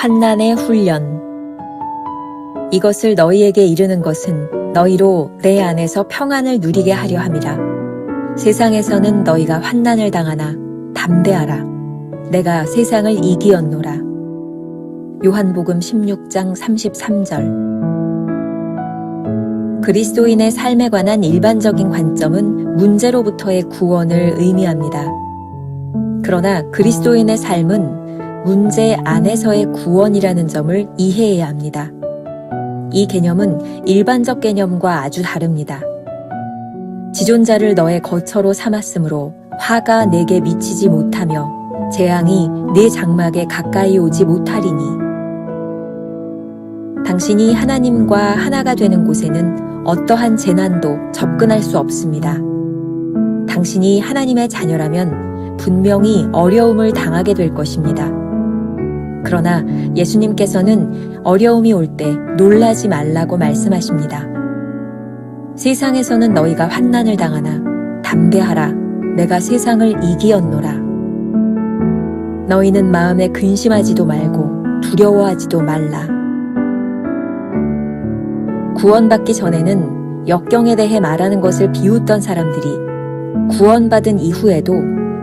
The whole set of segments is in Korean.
환난의 훈련. 이것을 너희에게 이르는 것은 너희로 내 안에서 평안을 누리게 하려 함이라. 세상에서는 너희가 환난을 당하나 담대하라. 내가 세상을 이기었노라. 요한복음 16장 33절. 그리스도인의 삶에 관한 일반적인 관점은 문제로부터의 구원을 의미합니다. 그러나 그리스도인의 삶은 문제 안에서의 구원이라는 점을 이해해야 합니다. 이 개념은 일반적 개념과 아주 다릅니다. 지존자를 너의 거처로 삼았으므로 화가 내게 미치지 못하며 재앙이 네 장막에 가까이 오지 못하리니. 당신이 하나님과 하나가 되는 곳에는 어떠한 재난도 접근할 수 없습니다. 당신이 하나님의 자녀라면 분명히 어려움을 당하게 될 것입니다. 그러나 예수님께서는 어려움이 올 때 놀라지 말라고 말씀하십니다. 세상에서는 너희가 환난을 당하나 담대하라. 내가 세상을 이기었노라. 너희는 마음에 근심하지도 말고 두려워하지도 말라. 구원받기 전에는 역경에 대해 말하는 것을 비웃던 사람들이 구원받은 이후에도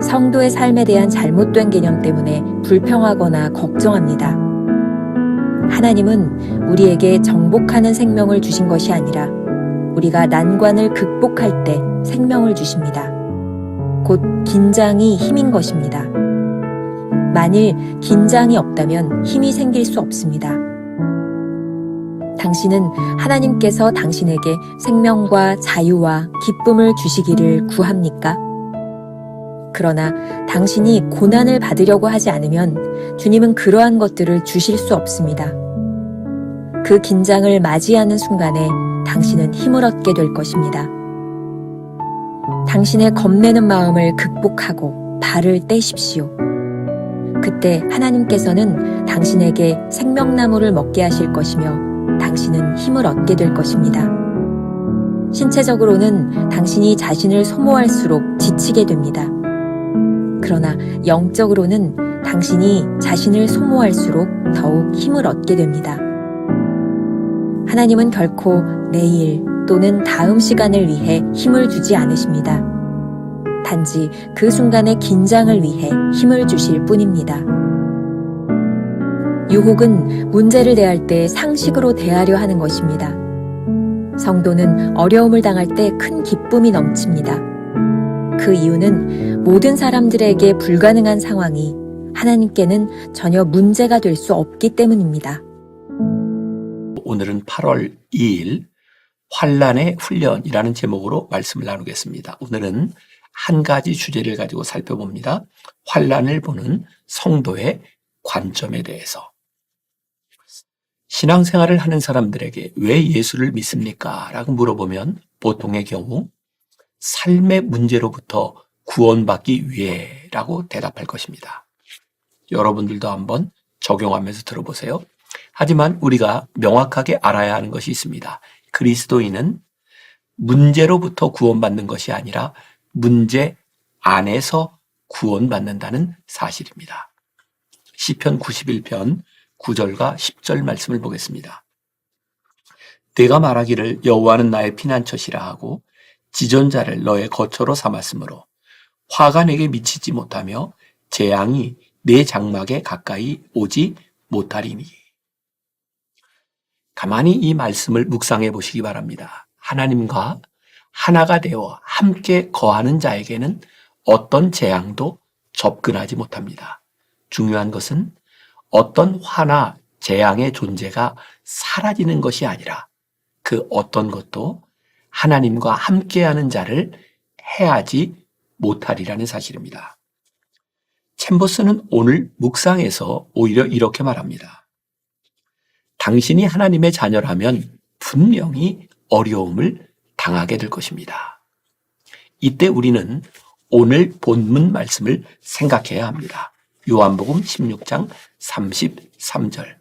성도의 삶에 대한 잘못된 개념 때문에 불평하거나 걱정합니다. 하나님은 우리에게 정복하는 생명을 주신 것이 아니라 우리가 난관을 극복할 때 생명을 주십니다. 곧 긴장이 힘인 것입니다. 만일 긴장이 없다면 힘이 생길 수 없습니다. 당신은 하나님께서 당신에게 생명과 자유와 기쁨을 주시기를 구합니까? 그러나 당신이 고난을 받으려고 하지 않으면 주님은 그러한 것들을 주실 수 없습니다. 그 긴장을 맞이하는 순간에 당신은 힘을 얻게 될 것입니다. 당신의 겁내는 마음을 극복하고 발을 떼십시오. 그때 하나님께서는 당신에게 생명나무를 먹게 하실 것이며 당신은 힘을 얻게 될 것입니다. 신체적으로는 당신이 자신을 소모할수록 지치게 됩니다. 그러나 영적으로는 당신이 자신을 소모할수록 더욱 힘을 얻게 됩니다. 하나님은 결코 내일 또는 다음 시간을 위해 힘을 주지 않으십니다. 단지 그 순간의 긴장을 위해 힘을 주실 뿐입니다. 유혹은 문제를 대할 때 상식으로 대하려 하는 것입니다. 성도는 어려움을 당할 때 큰 기쁨이 넘칩니다. 그 이유는 모든 사람들에게 불가능한 상황이 하나님께는 전혀 문제가 될 수 없기 때문입니다. 오늘은 8월 2일 환난의 훈련이라는 제목으로 말씀을 나누겠습니다. 오늘은 한 가지 주제를 가지고 살펴봅니다. 환난을 보는 성도의 관점에 대해서. 신앙생활을 하는 사람들에게 왜 예수를 믿습니까? 라고 물어보면 보통의 경우 삶의 문제로부터 구원받기 위해 라고 대답할 것입니다. 여러분들도 한번 적용하면서 들어보세요. 하지만 우리가 명확하게 알아야 하는 것이 있습니다. 그리스도인은 문제로부터 구원받는 것이 아니라 문제 안에서 구원받는다는 사실입니다. 시편 91편 9절과 10절 말씀을 보겠습니다. 내가 말하기를 여호와는 나의 피난처시라 하고 지존자를 너의 거처로 삼았으므로 화가 내게 미치지 못하며 재앙이 내 장막에 가까이 오지 못하리니. 가만히 이 말씀을 묵상해 보시기 바랍니다. 하나님과 하나가 되어 함께 거하는 자에게는 어떤 재앙도 접근하지 못합니다. 중요한 것은 어떤 화나 재앙의 존재가 사라지는 것이 아니라 그 어떤 것도 하나님과 함께하는 자를 해하지 못하리라는 사실입니다. 챔버스는 오늘 묵상에서 오히려 이렇게 말합니다. 당신이 하나님의 자녀라면 분명히 어려움을 당하게 될 것입니다. 이때 우리는 오늘 본문 말씀을 생각해야 합니다. 요한복음 16장 33절.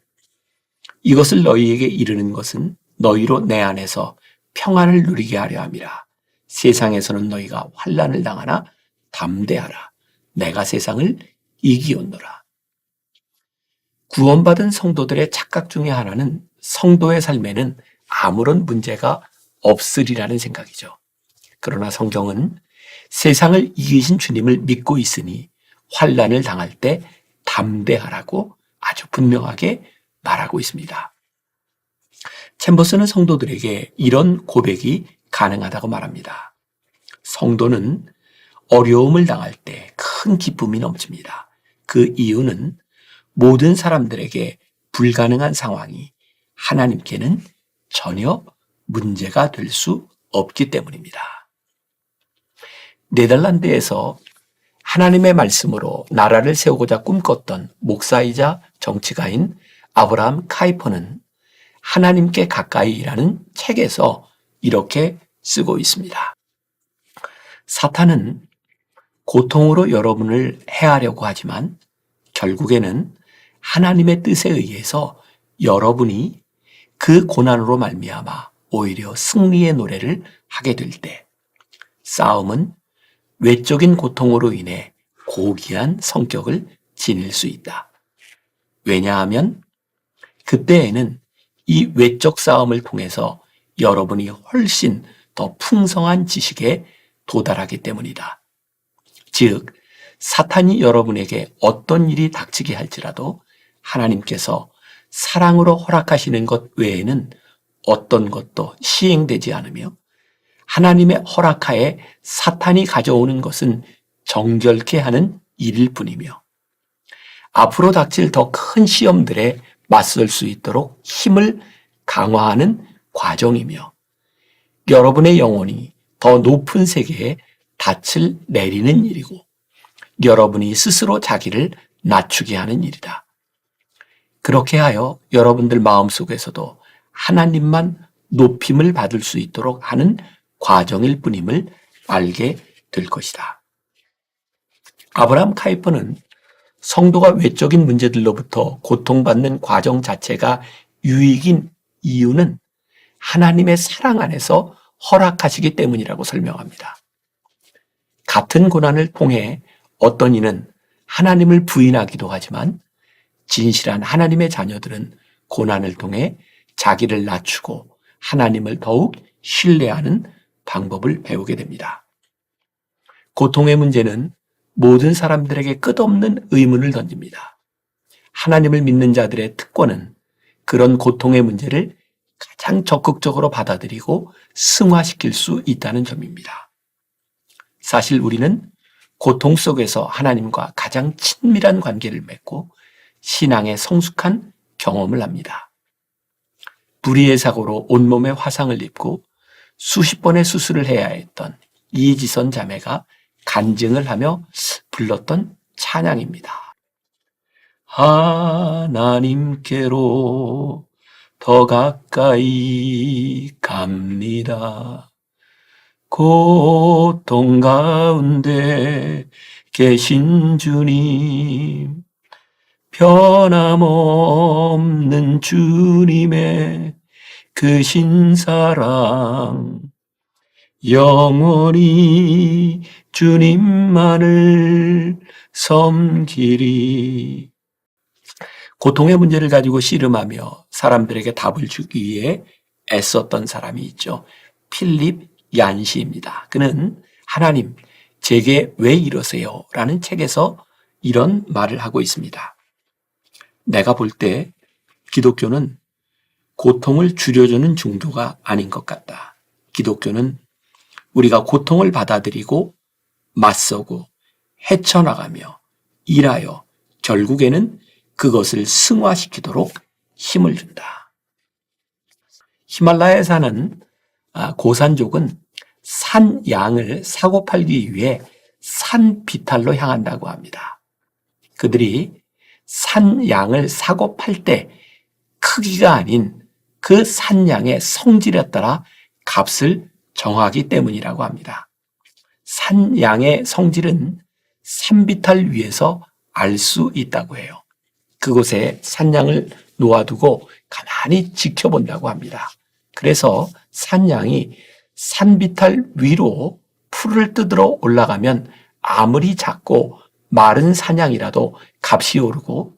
이것을 너희에게 이르는 것은 너희로 내 안에서 평안을 누리게 하려 함이라. 세상에서는 너희가 환난을 당하나 담대하라. 내가 세상을 이기었노라. 구원받은 성도들의 착각 중에 하나는 성도의 삶에는 아무런 문제가 없으리라는 생각이죠. 그러나 성경은 세상을 이기신 주님을 믿고 있으니 환난을 당할 때 담대하라고 아주 분명하게 말하고 있습니다. 챔버스는 성도들에게 이런 고백이 가능하다고 말합니다. 성도는 어려움을 당할 때 큰 기쁨이 넘칩니다. 그 이유는 모든 사람들에게 불가능한 상황이 하나님께는 전혀 문제가 될 수 없기 때문입니다. 네덜란드에서 하나님의 말씀으로 나라를 세우고자 꿈꿨던 목사이자 정치가인 아브라함 카이퍼는 하나님께 가까이라는 책에서 이렇게 쓰고 있습니다. 사탄은 고통으로 여러분을 해하려고 하지만 결국에는 하나님의 뜻에 의해서 여러분이 그 고난으로 말미암아 오히려 승리의 노래를 하게 될 때 싸움은 외적인 고통으로 인해 고귀한 성격을 지닐 수 있다. 왜냐하면 그때에는 이 외적 싸움을 통해서 여러분이 훨씬 더 풍성한 지식에 도달하기 때문이다. 즉, 사탄이 여러분에게 어떤 일이 닥치게 할지라도 하나님께서 사랑으로 허락하시는 것 외에는 어떤 것도 시행되지 않으며 하나님의 허락하에 사탄이 가져오는 것은 정결케 하는 일일 뿐이며 앞으로 닥칠 더 큰 시험들에 맞설 수 있도록 힘을 강화하는 과정이며 여러분의 영혼이 더 높은 세계에 닻을 내리는 일이고 여러분이 스스로 자기를 낮추게 하는 일이다. 그렇게 하여 여러분들 마음속에서도 하나님만 높임을 받을 수 있도록 하는 과정일 뿐임을 알게 될 것이다. 아브라함 카이퍼는 성도가 외적인 문제들로부터 고통받는 과정 자체가 유익인 이유는 하나님의 사랑 안에서 허락하시기 때문이라고 설명합니다. 같은 고난을 통해 어떤 이는 하나님을 부인하기도 하지만 진실한 하나님의 자녀들은 고난을 통해 자기를 낮추고 하나님을 더욱 신뢰하는 방법을 배우게 됩니다. 고통의 문제는 모든 사람들에게 끝없는 의문을 던집니다. 하나님을 믿는 자들의 특권은 그런 고통의 문제를 가장 적극적으로 받아들이고 승화시킬 수 있다는 점입니다. 사실 우리는 고통 속에서 하나님과 가장 친밀한 관계를 맺고 신앙의 성숙한 경험을 합니다. 불의의 사고로 온몸에 화상을 입고 수십 번의 수술을 해야 했던 이지선 자매가 간증을 하며 불렀던 찬양입니다. 하나님께로 더 가까이 갑니다. 고통 가운데 계신 주님, 변함없는 주님의 크신 사랑, 영원히 주님만을 섬기리. 고통의 문제를 가지고 씨름하며 사람들에게 답을 주기 위해 애썼던 사람이 있죠. 필립 얀시입니다. 그는 하나님, 제게 왜 이러세요? 라는 책에서 이런 말을 하고 있습니다. 내가 볼 때 기독교는 고통을 줄여주는 종교가 아닌 것 같다. 기독교는 우리가 고통을 받아들이고 맞서고 헤쳐나가며 일하여 결국에는 그것을 승화시키도록 힘을 준다. 히말라야에 사는 고산족은 산 양을 사고 팔기 위해 산 비탈로 향한다고 합니다. 그들이 산 양을 사고 팔 때 크기가 아닌 그 산 양의 성질에 따라 값을 정하기 때문이라고 합니다. 산 양의 성질은 산비탈 위에서 알 수 있다고 해요. 그곳에 산양을 놓아두고 가만히 지켜본다고 합니다. 그래서 산양이 산비탈 위로 풀을 뜯으러 올라가면 아무리 작고 마른 산양이라도 값이 오르고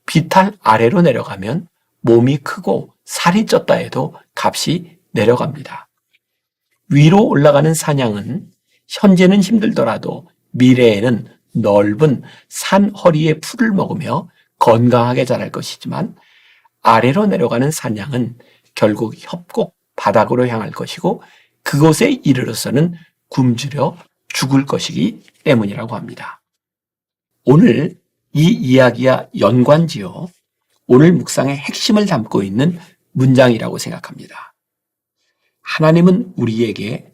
비탈 아래로 내려가면 몸이 크고 살이 쪘다 해도 값이 내려갑니다. 위로 올라가는 사냥은 현재는 힘들더라도 미래에는 넓은 산 허리의 풀을 먹으며 건강하게 자랄 것이지만, 아래로 내려가는 사냥은 결국 협곡 바닥으로 향할 것이고 그곳에 이르러서는 굶주려 죽을 것이기 때문이라고 합니다. 오늘 이 이야기와 연관지어 오늘 묵상의 핵심을 담고 있는 문장이라고 생각합니다. 하나님은 우리에게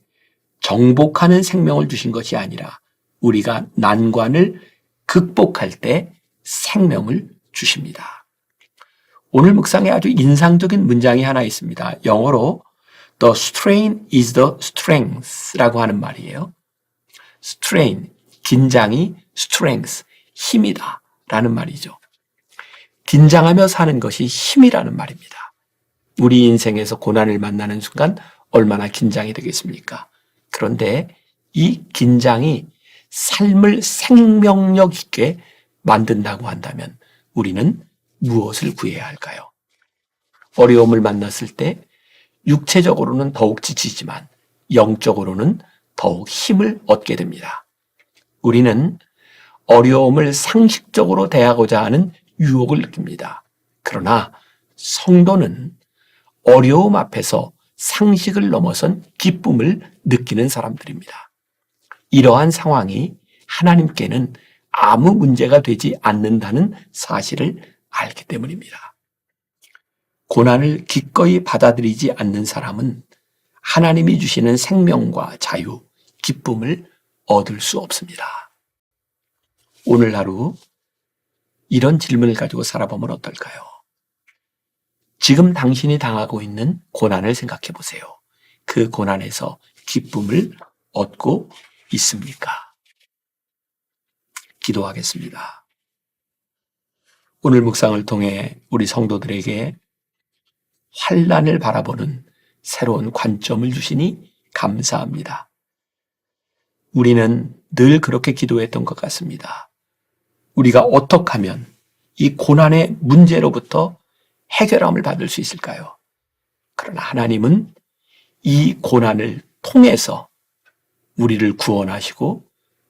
정복하는 생명을 주신 것이 아니라 우리가 난관을 극복할 때 생명을 주십니다. 오늘 묵상에 아주 인상적인 문장이 하나 있습니다. 영어로 The strain is the strength라고 하는 말이에요. strain, 긴장이 strength, 힘이다 라는 말이죠. 긴장하며 사는 것이 힘이라는 말입니다. 우리 인생에서 고난을 만나는 순간 얼마나 긴장이 되겠습니까? 그런데 이 긴장이 삶을 생명력 있게 만든다고 한다면 우리는 무엇을 구해야 할까요? 어려움을 만났을 때 육체적으로는 더욱 지치지만 영적으로는 더욱 힘을 얻게 됩니다. 우리는 어려움을 상식적으로 대하고자 하는 유혹을 느낍니다. 그러나 성도는 어려움 앞에서 상식을 넘어선 기쁨을 느끼는 사람들입니다. 이러한 상황이 하나님께는 아무 문제가 되지 않는다는 사실을 알기 때문입니다. 고난을 기꺼이 받아들이지 않는 사람은 하나님이 주시는 생명과 자유, 기쁨을 얻을 수 없습니다. 오늘 하루 이런 질문을 가지고 살아보면 어떨까요? 지금 당신이 당하고 있는 고난을 생각해 보세요. 그 고난에서 기쁨을 얻고 있습니까? 기도하겠습니다. 오늘 묵상을 통해 우리 성도들에게 환난을 바라보는 새로운 관점을 주시니 감사합니다. 우리는 늘 그렇게 기도했던 것 같습니다. 우리가 어떻게 하면 이 고난의 문제로부터 해결함을 받을 수 있을까요? 그러나 하나님은 이 고난을 통해서 우리를 구원하시고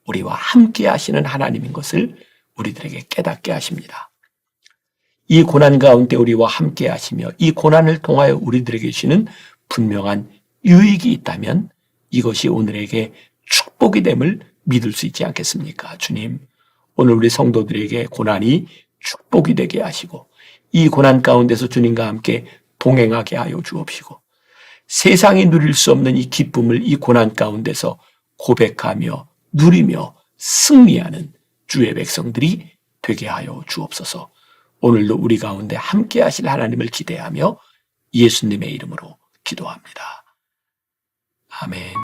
우리와 함께 하시는 하나님인 것을 우리들에게 깨닫게 하십니다. 이 고난 가운데 우리와 함께 하시며 이 고난을 통하여 우리들에게 주시는 분명한 유익이 있다면 이것이 오늘에게 축복이 됨을 믿을 수 있지 않겠습니까? 주님, 오늘 우리 성도들에게 고난이 축복이 되게 하시고 이 고난 가운데서 주님과 함께 동행하게 하여 주옵시고 세상이 누릴 수 없는 이 기쁨을 이 고난 가운데서 고백하며 누리며 승리하는 주의 백성들이 되게 하여 주옵소서. 오늘도 우리 가운데 함께 하실 하나님을 기대하며 예수님의 이름으로 기도합니다. 아멘.